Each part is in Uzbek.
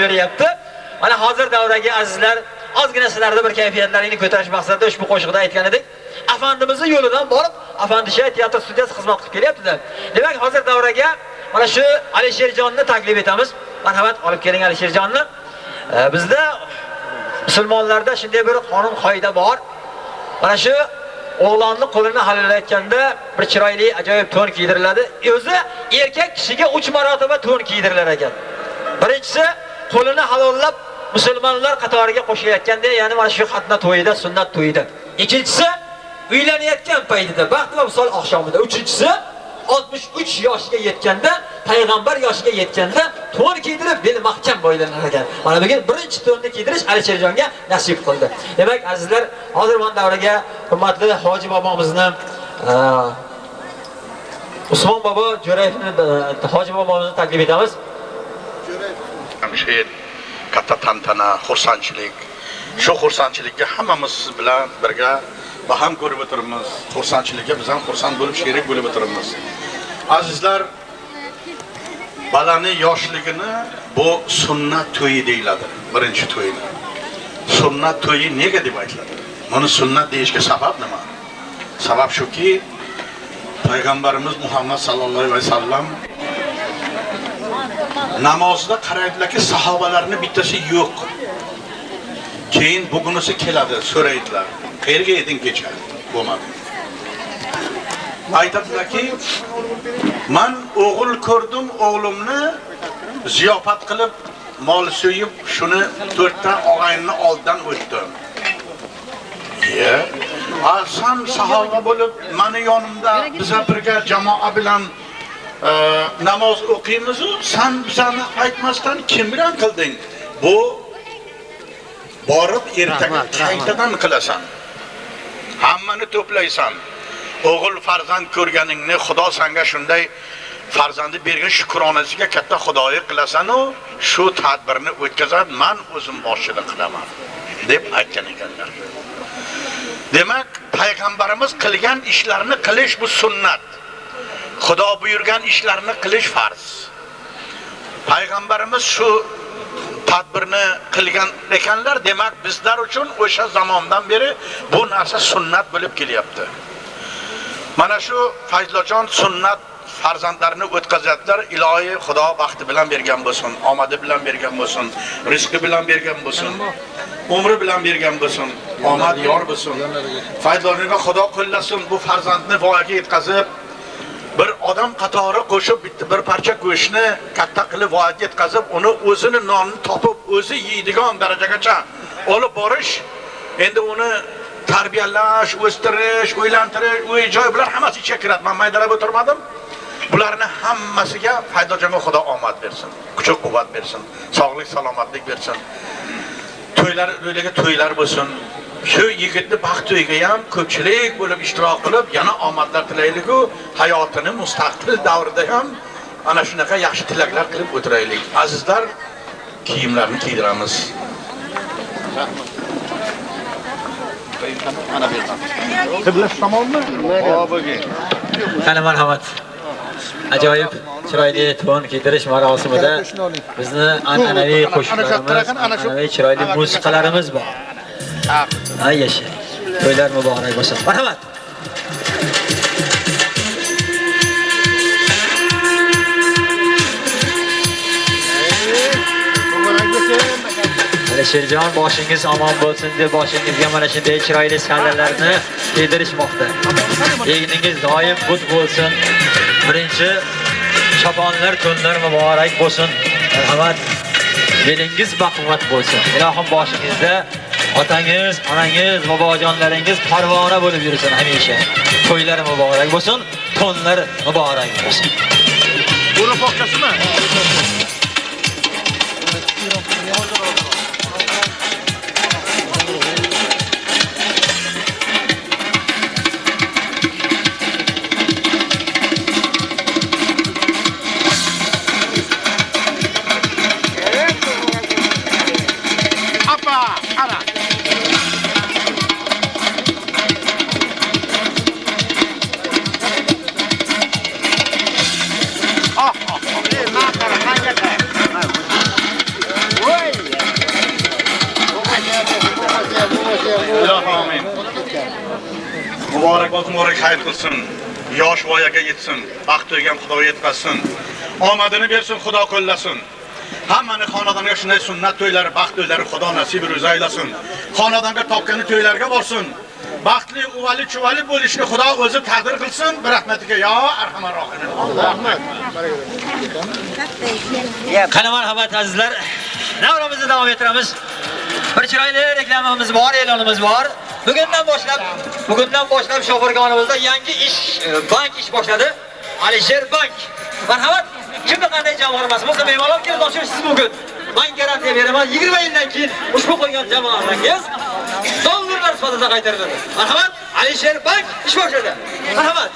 beryapti. Mana hozir davradagi azizlar, ozgina sizlarda bir kayfiyatlaringni ko'tarish maqsadida ushbu qo'shiqda aytgan edik. Afandimizning yo'lidan borib, Afandisha teatr studiyasi xizmat qilib kelyapti-da. Demak, hozir davraga mana shu Alisherjonni taklif etamiz. Marhamat, olib keling Alisherjonni. Bizda musulmonlarda shunday bir qonun qoida bor. Mana shu o'g'lonni qo'lini halollayotganda bir chiroyli ajoyib to'n kiydiriladi. O'zi erkak kishiga 3 marotaba to'n kiydirilar ekan. Birinchisi qo'lini halollab musulmonlar qatoriga qo'shilayotganda, ya'ni mana shu xatna to'yida, sunnat to'yida. Ikkinchisi uylanayotgan paytida, baxt va visol oqshomida. Uchinchisi 63 yoshga yetganda, payg'ambar yoshiga yetganda to'n kiydirib, beli mahkam bo'ylanar ekan. Mana bugun birinchi to'nni kiydirish Alisherjonga nasib qildi. Demak, azizlar, hozir mana davraga hurmatli hoji bobomizni Usmon bobo Jo'rayevni hoji bobomizni taklif etamiz. Hamshir katta tantana, xursandchilik. Shu xursandchilikka hammamiz bilan birga baham ko'rib o'tiribmiz. Xursandchilikka biz ham xursand bo'lib, sherik bo'lib o'tiribmiz. Azizlar, balani yoshligini bu sunnat to'yi deyiladi. Birinchi to'yini. Sunnat to'yi nega deb aytiladi? Buni sunnat deyishga sabab nima? Sabab shuki, payg'ambarimiz Muhammad sallallohu alayhi vasallam namozda qaraydilarki, sahobalarning bittasi yo'q. Keyin bugunisi keladi, so'raydilar. Qayerga eding kecha? Bo'lmadi. Aytadilarki, men o'g'il ko'rdim, o'g'limni ziyofat qilib, mol so'yib, shuni 4 ta og'ayni oldidan o'tdim. Sen sahoba bo'lib, meni yonimda biza birga jamoa bilan namoz o'qiymiz, sen bizani aytmasdan kim bilan qilding? Bu borib ertaga qaytadan qilasan. Hammani to'playsan. O'g'il farzand ko'rganingni Xudo senga shunday farzandi bergan shukronasiga katta xudoyi qilasan u shu tadbirni o'tkazib, men o'zim boshchilik qilaman deb aytgan ekanlar. Demak, payg'ambarimiz qilgan ishlarni qilish bu sunnat. Xudo buyurgan ishlarni qilish farz. Payg'ambarimiz shu tadbirni qilgan ekanlar, demak bizlar uchun o'sha zamondan beri bu narsa sunnat bo'lib kelyapti. Mana shu Fayzlojon sunnat farzandlarini o'tkazadilar. Ilohiy Xudo baxti bilan bergan bo'lsin, omadi bilan bergan bo'lsin, rizqi bilan bergan bo'lsin, umri bilan bergan bo'lsin, omad yor bo'lsin. Fayzlonga Xudo qo'llasin, bu farzandni voyaga yetkazib, bir odam qatori qo'shib bitta bir parcha go'shtni katta qilib voyaga yetkazib, uni o'zini nonini topib, o'zi yeydigan darajagacha olib borish, endi uni tarbiyalash, o'stirish, o'ylantirish, uy-joy bilan hammasi ichga kiradi. Men maydalab o'tirmadim. Bularni hammasiga Faydojonga Xudo omad bersin, kuch-quvvat bersin, sog'lik, salomatlik bersin. To'ylar, o'ylaga to'ylar bo'lsin. Shu yigitni baxt to'yiga ham ko'pchilik bo'lib ishtirok qilib, yana omadlar tilaylik-ku, hayotini mustaqil davrida ham ana shunaqa yaxshi tilaklar qilib o'tiraylik. Azizlar, kiyimlarni kiydiramiz. Ana berdim. Qibla tomonmi? Boboga. Qani marhamat. Ajoyib chiroyli to'n kiydirish marosimida bizni an'anaviy qo'shiqlarimiz, an'anaviy chiroyli musiqalarimiz bor. Ay yashay. To'ylar muborak bo'lsin. Marhamat. Alisherjon, boshingiz omon bo'lsin deb boshingizga mana shunday chiroyli sallalarni kiydirishmoqda. Egningiz doim but bo'lsin. Birinchi choponlar, to'nlar muborak bo'lsin. Marhamat. Belingiz baquvvat bo'lsin. Ilohim boshingizda otangiz, onangiz, bobojonlaringiz parvona bo'lib yursin hamisha. To'ylar muborak bo'lsin, to'nlar muborak bo'lsin. Buni pokkasimi? muborak xayr qilsin. Yosh voyaga yetsin, baxt to'ygan Xudo yetkazsin. Omadini bersin, Xudo qo'llasin. Hammani xonadonga shunday sunnat to'ylari, baxt to'ylari Xudo nasib aylasin. Xonadonga topgani to'ylarga borsin. Baxtli, uvali, chuvali bo'lishni Xudo o'zi taqdir qilsin. Bir rahmatiga yo arhamar rohimin. Rahmat. Qani marhamat azizlar. Davramizni davom ettiramiz. Bir chiroyli reklamamiz bor, e'lonimiz bor. Bugundan boshlab Shofirgonimizda yangi ish, bank ish boshladi. Alisher Bank. Marhamat. Kimda qanday jamg'armasi bo'lsa bemalol kelib ochishsiz mumkin. Men garantiya beraman, 20 yildan keyin ushbu qo'ygan jamoalaringiz dollarlar sifatida qaytariladi. Marhamat, Alisher Bank ish boshladi. Marhamat.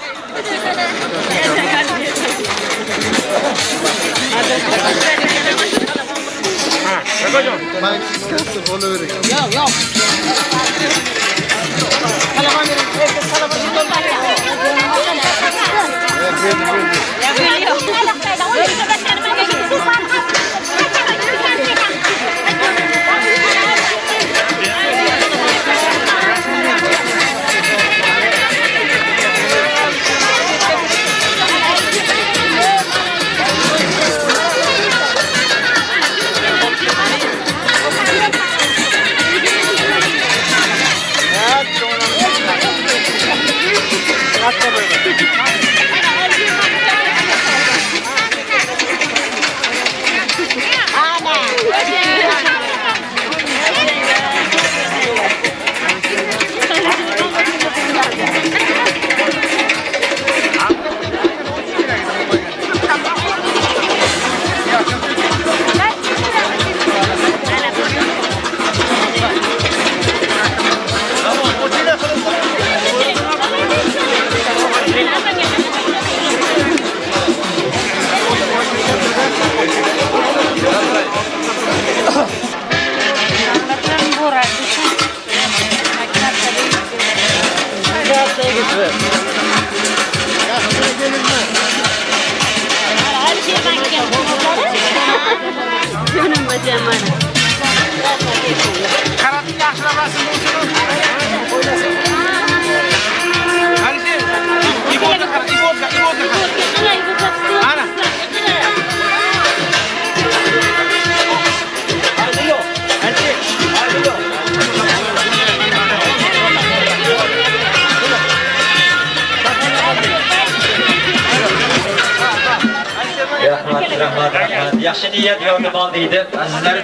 Rahmat. Yaxshi niyat yordamon deydi. Azizlar,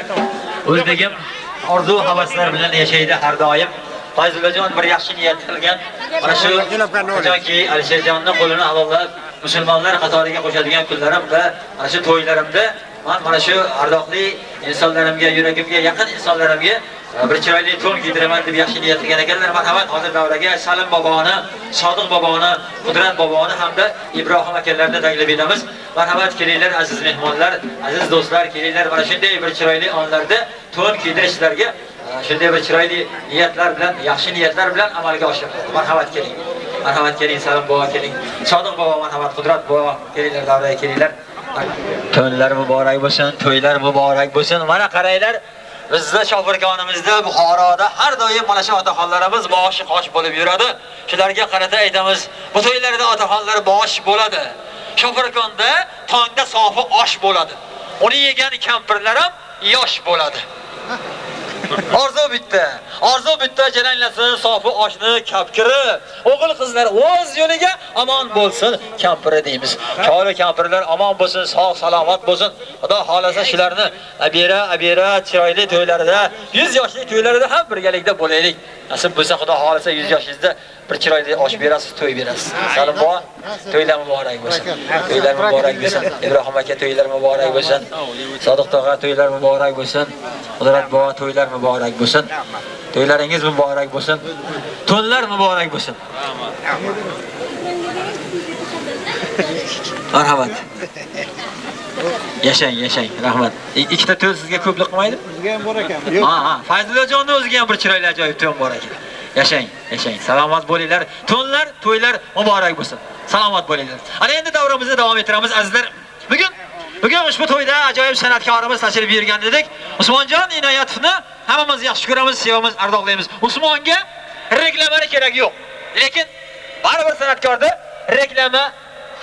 o'zbegim orzu havaslar bilan yashaydi har doim. Fayzullajon bir yaxshi niyat qilgan. Mana shu qachonki Alisherjonni qo'lini halollab musulmonlar qatoriga qo'shadigan kunlarimda, mana shu to'ylarimda men mana shu ardoqli insonlarimga, yuragimga yaqin insonlarimga bir chiroyli to'n kiydiraman deb yaxshi niyat qilgan ekanlar. Marhamat, hozir davraga Salim boboni, Sodiq boboni, Qudrat boboni hamda Ibrohim akalarni taklif etamiz. Marhamat, kelinglar aziz mehmonlar, aziz do'stlar, kelinglar mana shunday bir chiroyli onlarda to'n kiydirishlarga shunday bir chiroyli niyatlar bilan, yaxshi niyatlar bilan amalga oshiramiz. Marhamat keling. Marhamat keling, Salim bobo keling. Sodiq bobo, marhamat, Qudrat bobo, kelinglar davraga kelinglar. To'nlar muborak bo'lsin, to'ylar muborak bo'lsin. Mana qaranglar, bizda Shofirgonimizda, Buxoroda har doim mana shu otaxonlarimiz boshi qosh bo'lib yuradi. Shularga qarata aytamiz, bu to'ylarda otaxonlar bosh bo'ladi. Shofirgonda tongda sofi osh bo'ladi. Uni yegan kampirlar ham yosh bo'ladi. Orzu bitta jaranglasin sofi oshni kapkiri. O'g'il qizlar o'z yo'liga amon bo'lsin kampiri deymiz. Choli kampirlar amon bo'lsin, sog' salomat bo'lsin. Xudo xolasa shularni abira chiroyli to'ylarida, 100 yoshli to'ylarida ham birgalikda bo'laylik. Nasib bo'lsa Xudo xolasa 100 yoshingizda bir chiroyli osh berasiz, to'y berasiz. Salim bobo, to'ylar muborak bo'lsin. To'ylar muborak bo'lsin. Ibrohim aka to'ylar muborak bo'lsin. Sodiq tog'a to'ylar muborak bo'lsin. Qudrat bobo to'ylar muborak bo'lsin. To'ylaringiz muborak bo'lsin. To'nlar muborak bo'lsin. Marhamat. Yashang, rahmat. Ikkita to'y sizga ko'plik qilmaydi? Bizga ham bor ekan. Ha, Fayzullajonning o'ziga ham bir chiroyli ajoyib to'y bor ekan. Yashang. Salomat bo'linglar. To'nlar, to'ylar muborak bo'lsin. Salomat bo'linglar. Ana endi davramizni davom ettiramiz azizlar. Bugun ushbu to'yda ajoyib san'atkorimiz tashrif buyurgan edik. Usmonjon Inoyatovni hammamiz yaxshi ko'ramiz, sevamiz, ardoqlaymiz. Usmonga reklama kerak yo'q. Lekin baribir san'atkorni reklama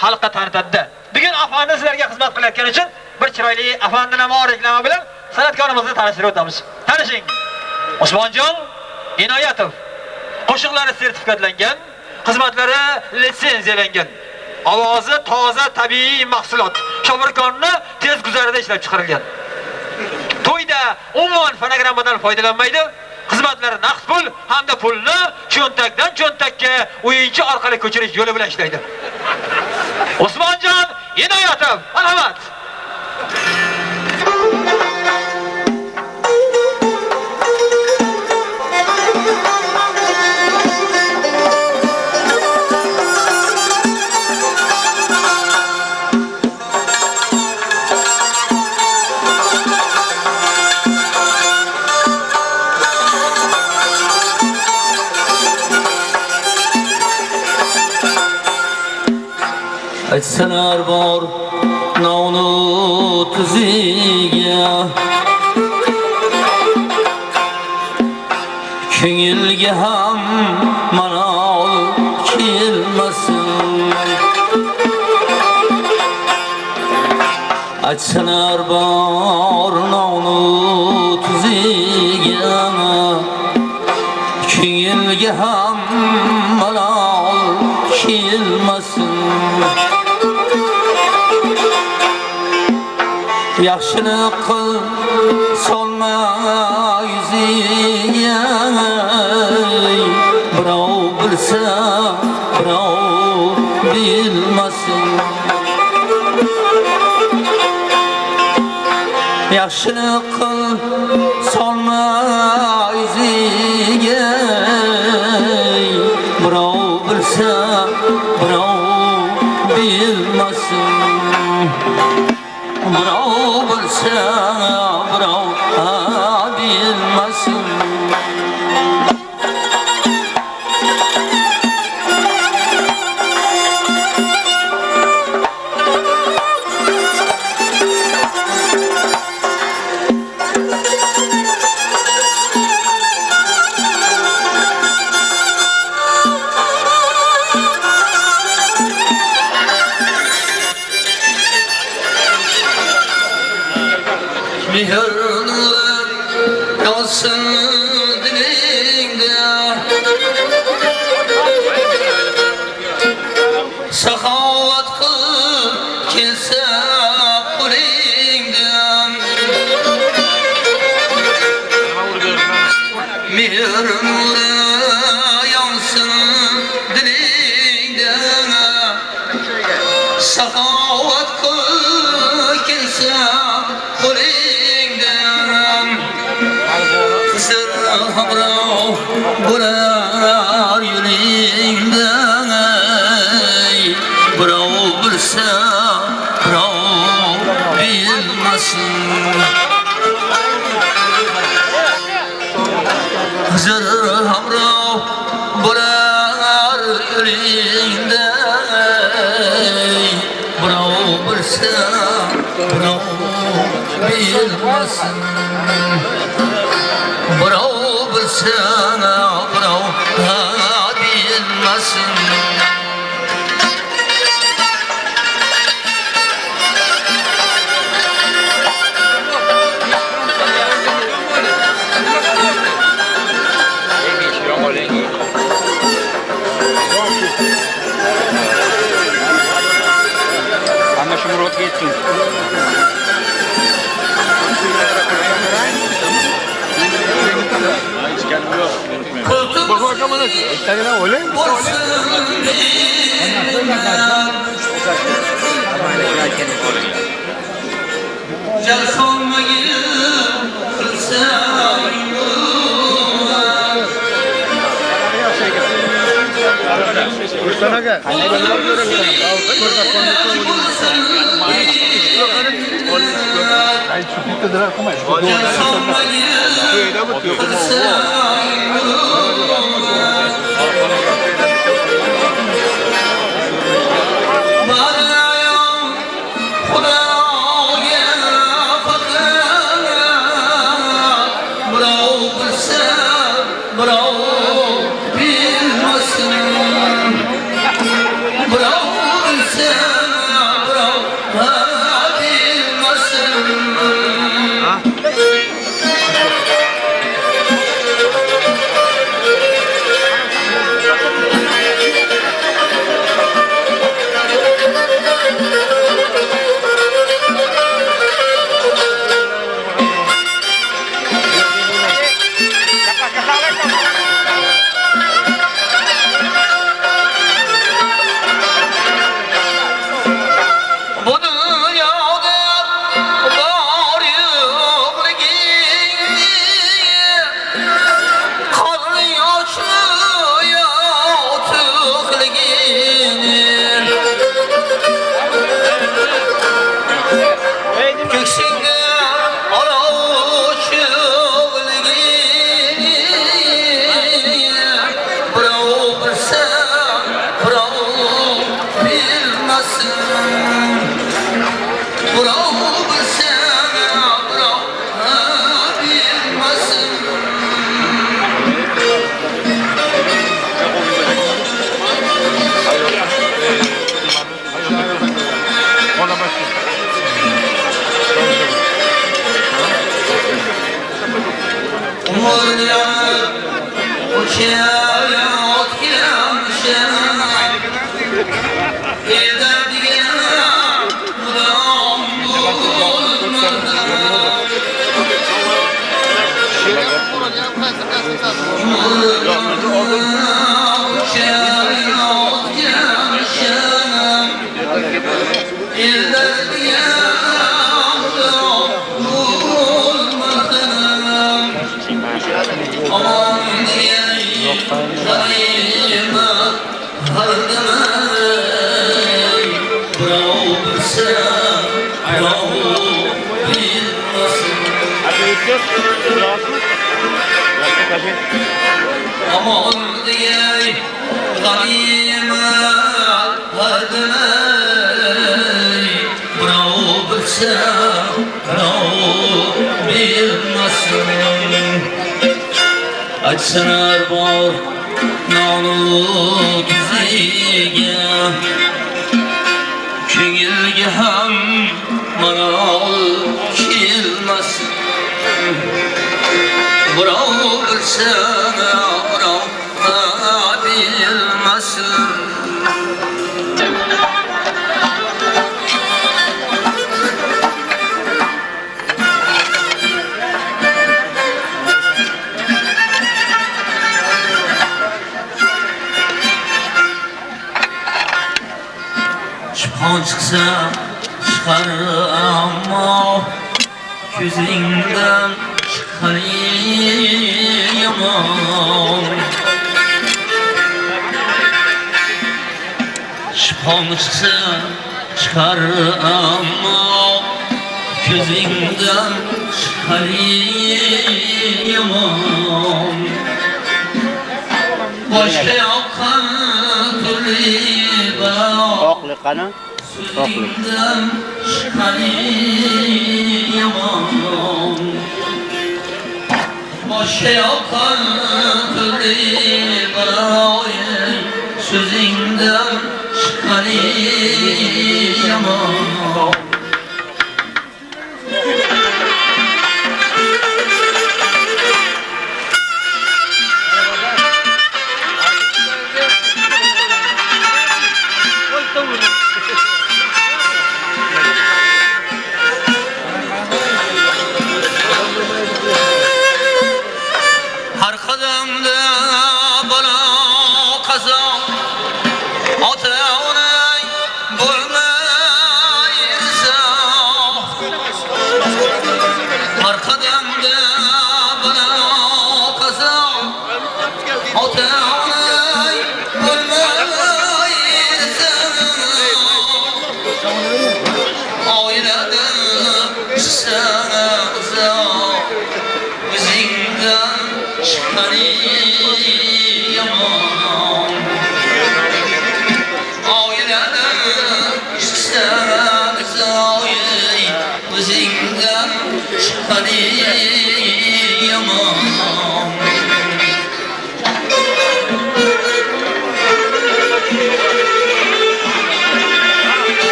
xalqqa tanitadi. Bugun afandi sizlarga xizmat qilayotgani uchun bir chiroyli afandi namo reklama bilan san'atkorimizni tanishtirib o'tamiz. Tanishing. Usmonjon Inoyatov. Qo'shiqlari sertifikatlangan, xizmatlari litsenziyalangan. Ovozi toza tabiiy mahsulot. Shomirkonni tez guzarida ishlab chiqarilgan. To'yda umuman fonogrammadan foydalanmaydi. Xizmatlari naqd pul hamda pulni cho'ntakdan cho'ntakka o'yinchi orqali ko'chirish yo'li bilan ishlaydi. Usmonjon Inoyatov, marhamat. Aytsalar bor navnu tuziga ko'ngilga ham malol kelmasin. Aytsalar bor navnu tuziga ko'ngilga ham malol kelmasin. Yaxshini qil solma yuziga, birov bilsa birov bilmasin. Yaxshini qil solma yuziga, birov bilsa birov bilmasin. Birov bilsa birov bilmasin. Mehrinden yansın dilingde, sahavat kıl kelsa kulingden. Mehrinden yansın dilingde, sahavat kıl kelsa kulingden. Birov bo'lar yo'lingdan, birov bilsa birov bilmasin. Hizr hamroh bo'lar yo'lingdan, birov bilsa birov bilmasin. Birov bilsa birov bilmasin. Ana şu Murat geçsin. Bak amına. Instagram öyle mi? Sana gel. Açsanar bor nonu giziga Ko'ngilga ham malol kelmasin Birov bilsa birov bilmasin Çıksa çıkar ama gözünden çıkar yaman Şıpon çıksa çıkar ama gözünden çıkar yaman Başka yakan türlü Oqli qani? Oqli. Boşa yakan türlü balayın sözünden çıkan yaman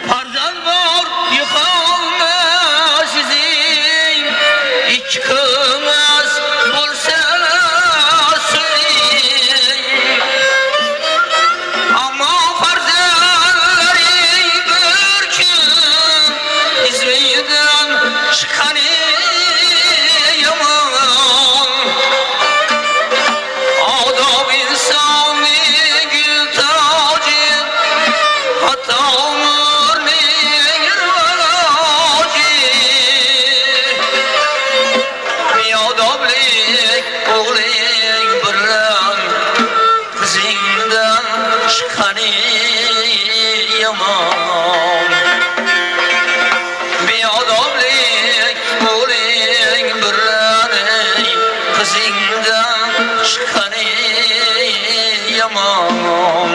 Farzand bor yıkılmaz izin, ikkimiz bo'lsa suyin. Ammo farzandlaring bir kun izmidan chiqqani yomon. Odob insonning gul toji, hatto umrning rivoji. Beodoblik o'g'ling bilan qizingdan chiqqani yomon. Beodoblik o'g'ling bilan qizingdan chiqqani yomon.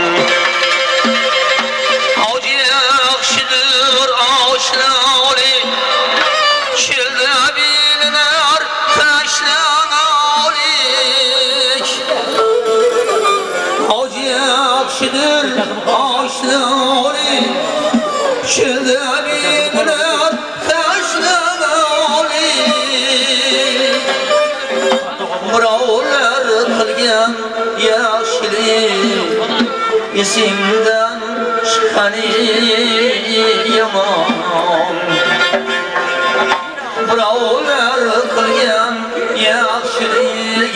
Hoji yaxshidir oshnoli, childa bilinar tashlanolik. Hoji yaxshidir oshnoli, childa bilinar tashlanolik. Birovlar qilgan yaxshilik esimdan chiqqani yomon. Birovlar qilgan yaxshilik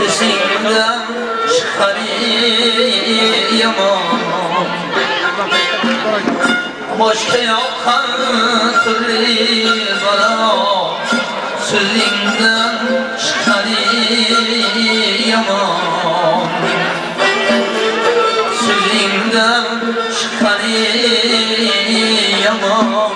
esimdan chiqqani yomon. Boshqa yoqqan turli balo so'zingdan chiqqani yomon. So'zingdan chiqqani yomon.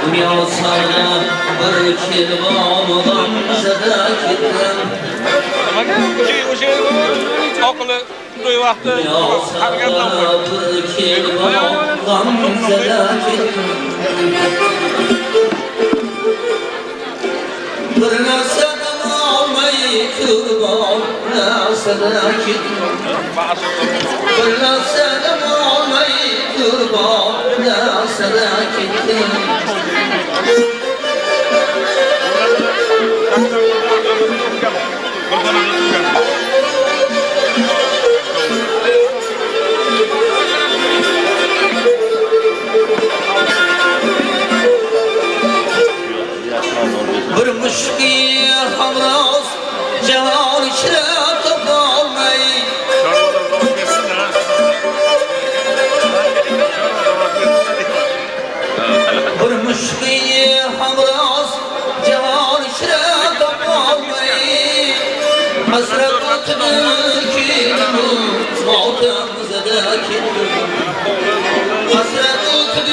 Dünya sana bir kelbon g'amzada ketdim. Oqli to'y vaqti Dünya sana bir kelbon g'amzada ketdim. Bir narsadan olmay qurbon narsada ketdim. Bir narsadan olmay qurbon narsada ketdim. Bir mushki hamroz javon ichra topolmay. Bir mushki hamroz javon ichra topolmay. Hasrat o'tdi motam zada ketdim. Hasrat o'tdi